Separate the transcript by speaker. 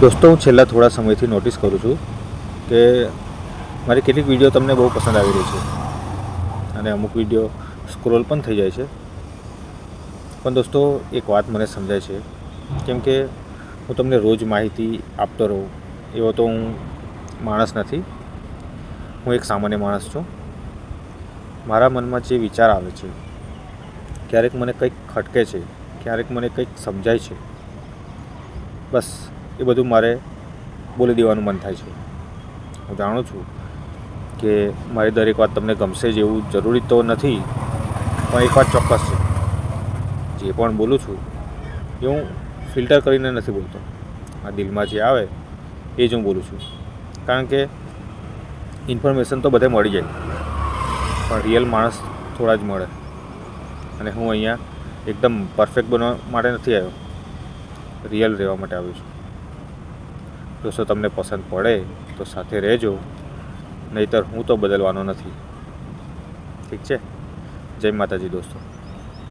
Speaker 1: दोस्तों હું છેલ્લા થોડા સમયથી નોટિસ કરું છું કે મારી કેટલીક વિડીયો તમને બહુ પસંદ આવી રહી છે અને અમુક વિડીયો સ્ક્રોલ પણ થઈ જાય છે. પણ દોસ્તો એક વાત મને સમજાય છે, કેમ કે હું તમને રોજ માહિતી આપતો રહું એવો તો હું માણસ નથી. હું એક સામાન્ય માણસ છું. મારા મનમાં જે વિચાર આવે છે, ક્યારેક મને કંઈક ખટકે છે, ક્યારેક મને કંઈક સમજાય છે, બસ એ બધું મારે બોલી દેવાનું મન થાય છે. હું જાણું છું કે મારી દરેક વાત તમને ગમશે જ એવું જરૂરી તો નથી, પણ એક વાત ચોક્કસ છે, જે પણ બોલું છું એ હું ફિલ્ટર કરીને નથી બોલતો. આ દિલમાં જે આવે એ જ હું બોલું છું. કારણ કે ઇન્ફોર્મેશન તો બધે મળી જાય, પણ રિયલ માણસ થોડા જ મળે. અને હું અહીંયા એકદમ પરફેક્ટ બનવા માટે નથી આવ્યો, રિયલ રહેવા માટે આવ્યો છું. દોસ્તો તમને પસંદ પડે તો સાથે રહેજો, નહીંતર હું તો બદલવાનો નથી. ઠીક છે? જય માતાજી દોસ્તો.